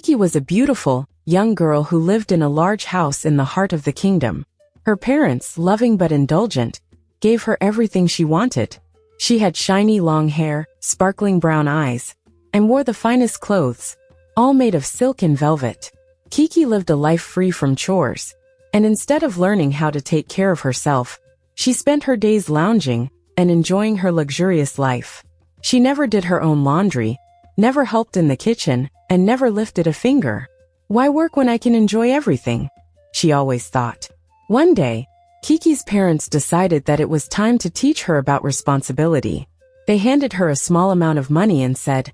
Kiki was a beautiful, young girl who lived in a large house in the heart of the kingdom. Her parents, loving but indulgent, gave her everything she wanted. She had shiny long hair, sparkling brown eyes, and wore the finest clothes, all made of silk and velvet. Kiki lived a life free from chores, and instead of learning how to take care of herself, she spent her days lounging and enjoying her luxurious life. She never did her own laundry, never helped in the kitchen, and never lifted a finger. Why work when I can enjoy everything? She always thought. One day, Kiki's parents decided that it was time to teach her about responsibility. They handed her a small amount of money and said,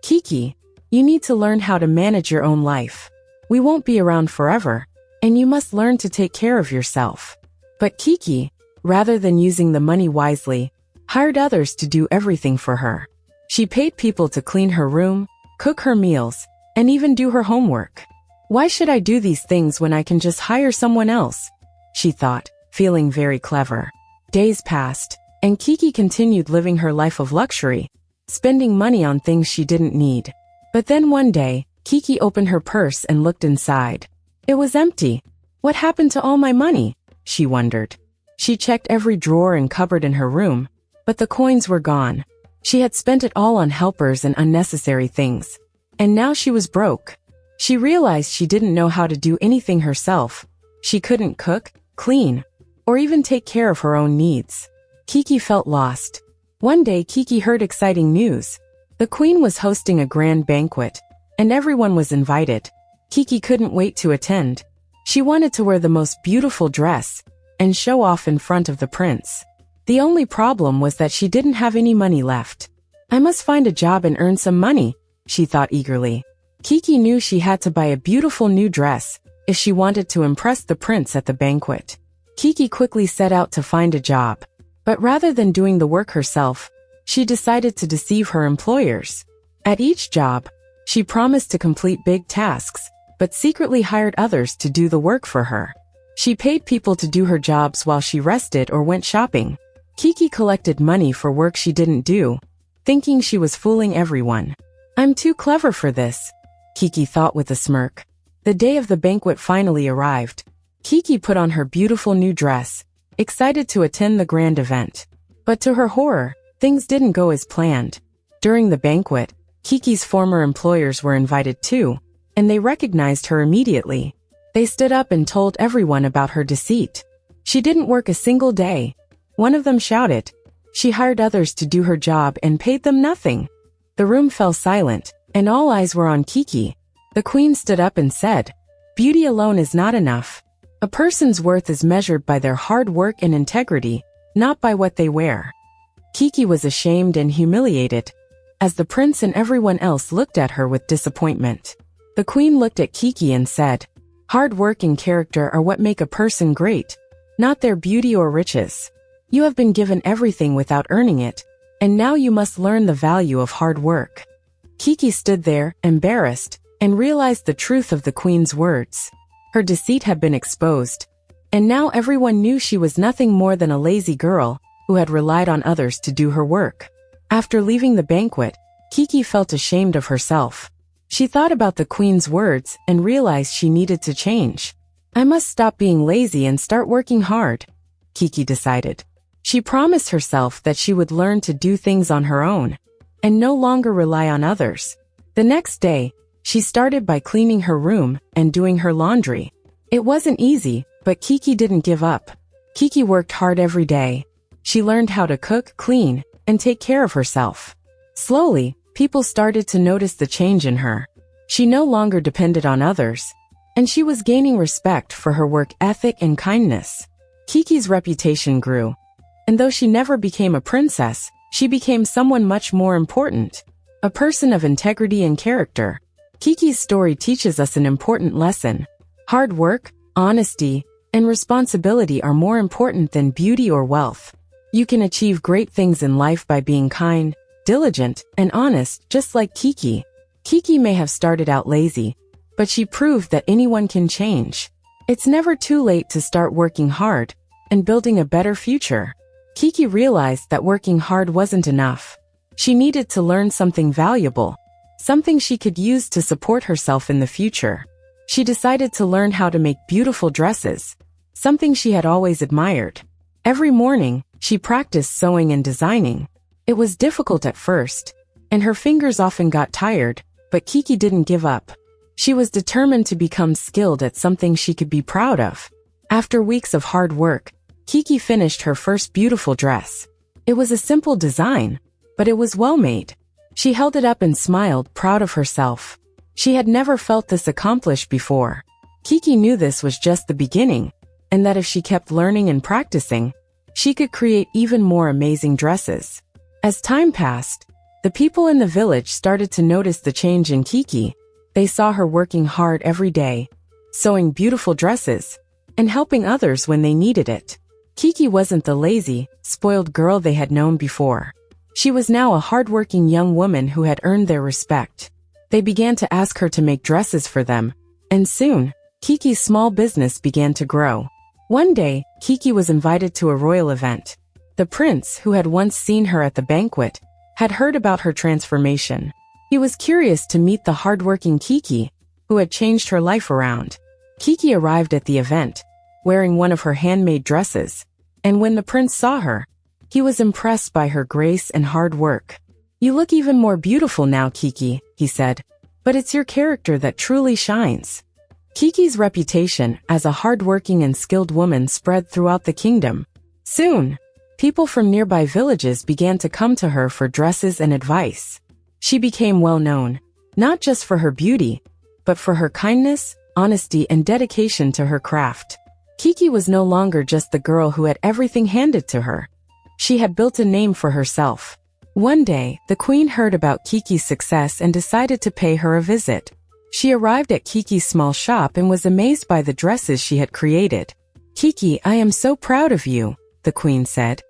"Kiki, you need to learn how to manage your own life. We won't be around forever, and you must learn to take care of yourself." But Kiki, rather than using the money wisely, hired others to do everything for her. She paid people to clean her room, cook her meals, and even do her homework. Why should I do these things when I can just hire someone else? She thought, feeling very clever. Days passed, and Kiki continued living her life of luxury, spending money on things she didn't need. But then one day, Kiki opened her purse and looked inside. It was empty. What happened to all my money? She wondered. She checked every drawer and cupboard in her room, but the coins were gone. She had spent it all on helpers and unnecessary things. And now she was broke. She realized she didn't know how to do anything herself. She couldn't cook, clean, or even take care of her own needs. Kiki felt lost. One day Kiki heard exciting news. The queen was hosting a grand banquet, and everyone was invited. Kiki couldn't wait to attend. She wanted to wear the most beautiful dress and show off in front of the prince. The only problem was that she didn't have any money left. I must find a job and earn some money, she thought eagerly. Kiki knew she had to buy a beautiful new dress if she wanted to impress the prince at the banquet. Kiki quickly set out to find a job, but rather than doing the work herself, she decided to deceive her employers. At each job, she promised to complete big tasks, but secretly hired others to do the work for her. She paid people to do her jobs while she rested or went shopping. Kiki collected money for work she didn't do, thinking she was fooling everyone. "I'm too clever for this," Kiki thought with a smirk. The day of the banquet finally arrived. Kiki put on her beautiful new dress, excited to attend the grand event. But to her horror, things didn't go as planned. During the banquet, Kiki's former employers were invited too, and they recognized her immediately. They stood up and told everyone about her deceit. She didn't work a single day. One of them shouted. She hired others to do her job and paid them nothing. The room fell silent, and all eyes were on Kiki. The queen stood up and said, "Beauty alone is not enough. A person's worth is measured by their hard work and integrity, not by what they wear." Kiki was ashamed and humiliated, as the prince and everyone else looked at her with disappointment. The queen looked at Kiki and said, "Hard work and character are what make a person great, not their beauty or riches. You have been given everything without earning it, and now you must learn the value of hard work." Kiki stood there, embarrassed, and realized the truth of the queen's words. Her deceit had been exposed, and now everyone knew she was nothing more than a lazy girl who had relied on others to do her work. After leaving the banquet, Kiki felt ashamed of herself. She thought about the queen's words and realized she needed to change. "I must stop being lazy and start working hard," Kiki decided. She promised herself that she would learn to do things on her own and no longer rely on others. The next day, she started by cleaning her room and doing her laundry. It wasn't easy, but Kiki didn't give up. Kiki worked hard every day. She learned how to cook, clean, and take care of herself. Slowly, people started to notice the change in her. She no longer depended on others, and she was gaining respect for her work ethic and kindness. Kiki's reputation grew, and though she never became a princess, she became someone much more important, a person of integrity and character. Kiki's story teaches us an important lesson. Hard work, honesty, and responsibility are more important than beauty or wealth. You can achieve great things in life by being kind, diligent, and honest, just like Kiki. Kiki may have started out lazy, but she proved that anyone can change. It's never too late to start working hard and building a better future. Kiki realized that working hard wasn't enough. She needed to learn something valuable. something she could use to support herself in the future. She decided to learn how to make beautiful dresses, something she had always admired. Every morning, she practiced sewing and designing. It was difficult at first, and her fingers often got tired, but Kiki didn't give up. She was determined to become skilled at something she could be proud of. After weeks of hard work, Kiki finished her first beautiful dress. It was a simple design, but it was well made. She held it up and smiled, proud of herself. She had never felt this accomplished before. Kiki knew this was just the beginning, and that if she kept learning and practicing, she could create even more amazing dresses. As time passed, the people in the village started to notice the change in Kiki. They saw her working hard every day, sewing beautiful dresses, and helping others when they needed it. Kiki wasn't the lazy, spoiled girl they had known before. She was now a hardworking young woman who had earned their respect. They began to ask her to make dresses for them, and soon, Kiki's small business began to grow. One day, Kiki was invited to a royal event. The prince, who had once seen her at the banquet, had heard about her transformation. He was curious to meet the hardworking Kiki, who had changed her life around. Kiki arrived at the event, wearing one of her handmade dresses, and when the prince saw her, he was impressed by her grace and hard work. "You look even more beautiful now, Kiki," he said, "but it's your character that truly shines." Kiki's reputation as a hardworking and skilled woman spread throughout the kingdom. Soon, people from nearby villages began to come to her for dresses and advice. She became well known, not just for her beauty, but for her kindness, honesty, and dedication to her craft. Kiki was no longer just the girl who had everything handed to her. She had built a name for herself. One day, the queen heard about Kiki's success and decided to pay her a visit. She arrived at Kiki's small shop and was amazed by the dresses she had created. "Kiki, I am so proud of you," the queen said.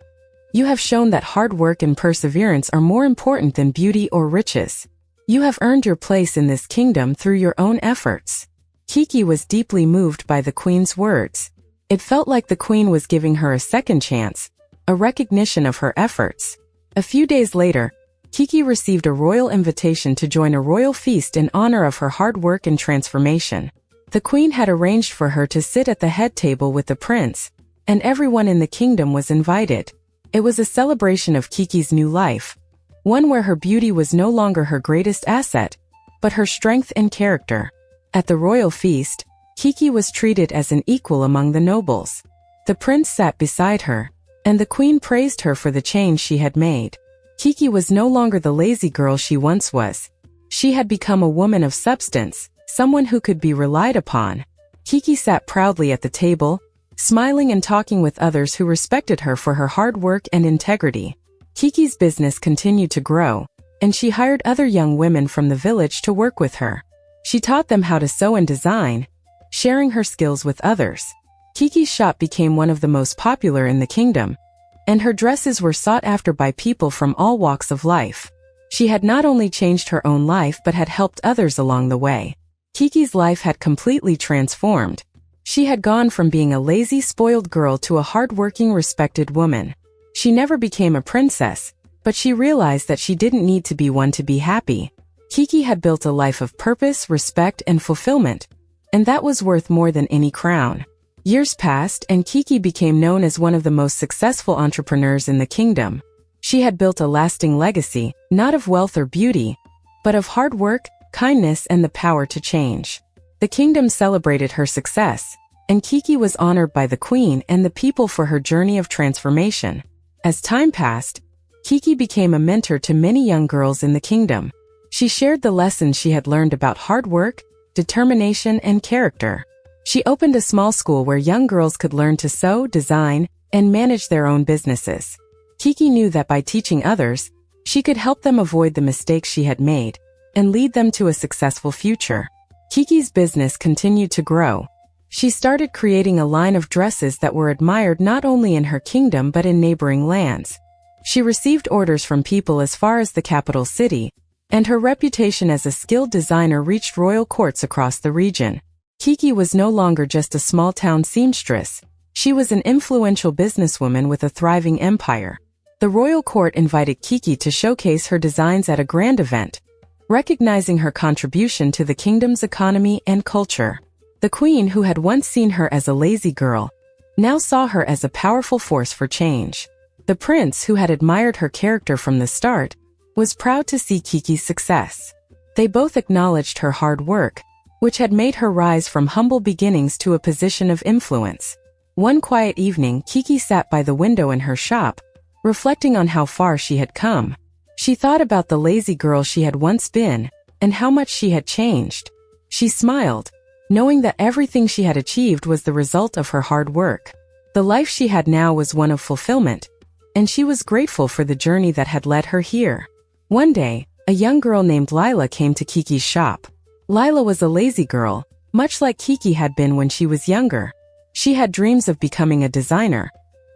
"You have shown that hard work and perseverance are more important than beauty or riches. You have earned your place in this kingdom through your own efforts." Kiki was deeply moved by the queen's words. It felt like the queen was giving her a second chance, a recognition of her efforts. A few days later, Kiki received a royal invitation to join a royal feast in honor of her hard work and transformation. The queen had arranged for her to sit at the head table with the prince, and everyone in the kingdom was invited. It was a celebration of Kiki's new life, one where her beauty was no longer her greatest asset, but her strength and character. At the royal feast, Kiki was treated as an equal among the nobles. The prince sat beside her, and the queen praised her for the change she had made. Kiki was no longer the lazy girl she once was. She had become a woman of substance, someone who could be relied upon. Kiki sat proudly at the table, smiling and talking with others who respected her for her hard work and integrity. Kiki's business continued to grow, and she hired other young women from the village to work with her. She taught them how to sew and design, sharing her skills with others. Kiki's shop became one of the most popular in the kingdom, and her dresses were sought after by people from all walks of life. She had not only changed her own life but had helped others along the way. Kiki's life had completely transformed. She had gone from being a lazy, spoiled girl to a hardworking, respected woman. She never became a princess, but she realized that she didn't need to be one to be happy. Kiki had built a life of purpose, respect, and fulfillment, and that was worth more than any crown. Years passed and Kiki became known as one of the most successful entrepreneurs in the kingdom. She had built a lasting legacy, not of wealth or beauty, but of hard work, kindness, and the power to change. The kingdom celebrated her success, and Kiki was honored by the queen and the people for her journey of transformation. As time passed, Kiki became a mentor to many young girls in the kingdom. She shared the lessons she had learned about hard work, determination, and character. She opened a small school where young girls could learn to sew, design, and manage their own businesses. Kiki knew that by teaching others, she could help them avoid the mistakes she had made and lead them to a successful future. Kiki's business continued to grow. She started creating a line of dresses that were admired not only in her kingdom but in neighboring lands. She received orders from people as far as the capital city, and her reputation as a skilled designer reached royal courts across the region. Kiki was no longer just a small-town seamstress. She was an influential businesswoman with a thriving empire. The royal court invited Kiki to showcase her designs at a grand event, recognizing her contribution to the kingdom's economy and culture. The queen, who had once seen her as a lazy girl, now saw her as a powerful force for change. The prince, who had admired her character from the start, was proud to see Kiki's success. They both acknowledged her hard work, which had made her rise from humble beginnings to a position of influence. One quiet evening, Kiki sat by the window in her shop, reflecting on how far she had come. She thought about the lazy girl she had once been, and how much she had changed. She smiled, knowing that everything she had achieved was the result of her hard work. The life she had now was one of fulfillment, and she was grateful for the journey that had led her here. One day, a young girl named Lila came to Kiki's shop. Lila was a lazy girl, much like Kiki had been when she was younger. She had dreams of becoming a designer,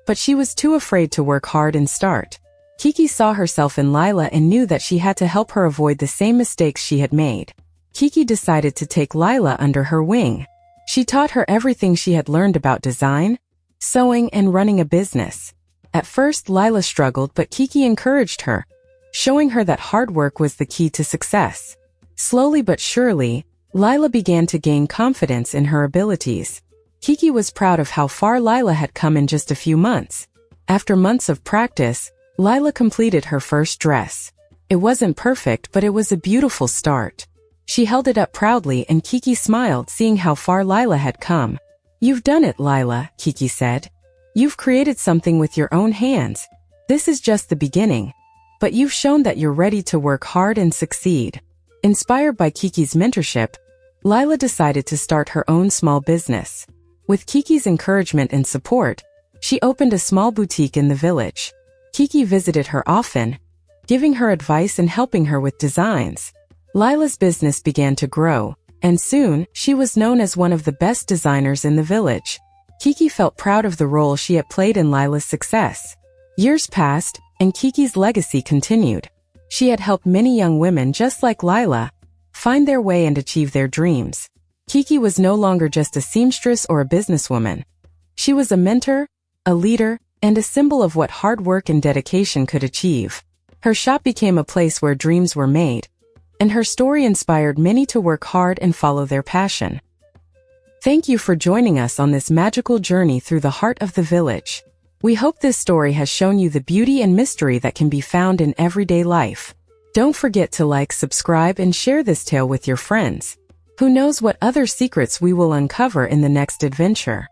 but she was too afraid to work hard and start. Kiki saw herself in Lila and knew that she had to help her avoid the same mistakes she had made. Kiki decided to take Lila under her wing. She taught her everything she had learned about design, sewing, and running a business. At first, Lila struggled, but Kiki encouraged her, showing her that hard work was the key to success. Slowly but surely, Lila began to gain confidence in her abilities. Kiki was proud of how far Lila had come in just a few months. After months of practice, Lila completed her first dress. It wasn't perfect, but it was a beautiful start. She held it up proudly and Kiki smiled, seeing how far Lila had come. "You've done it, Lila," Kiki said. "You've created something with your own hands. This is just the beginning, but you've shown that you're ready to work hard and succeed." Inspired by Kiki's mentorship, Lila decided to start her own small business. With Kiki's encouragement and support, she opened a small boutique in the village. Kiki visited her often, giving her advice and helping her with designs. Lila's business began to grow, and soon, she was known as one of the best designers in the village. Kiki felt proud of the role she had played in Lila's success. Years passed, and Kiki's legacy continued. She had helped many young women just like Lila find their way and achieve their dreams. Kiki was no longer just a seamstress or a businesswoman. She was a mentor, a leader, and a symbol of what hard work and dedication could achieve. Her shop became a place where dreams were made, and her story inspired many to work hard and follow their passion. Thank you for joining us on this magical journey through the heart of the village. We hope this story has shown you the beauty and mystery that can be found in everyday life. Don't forget to like, subscribe, and share this tale with your friends. Who knows what other secrets we will uncover in the next adventure?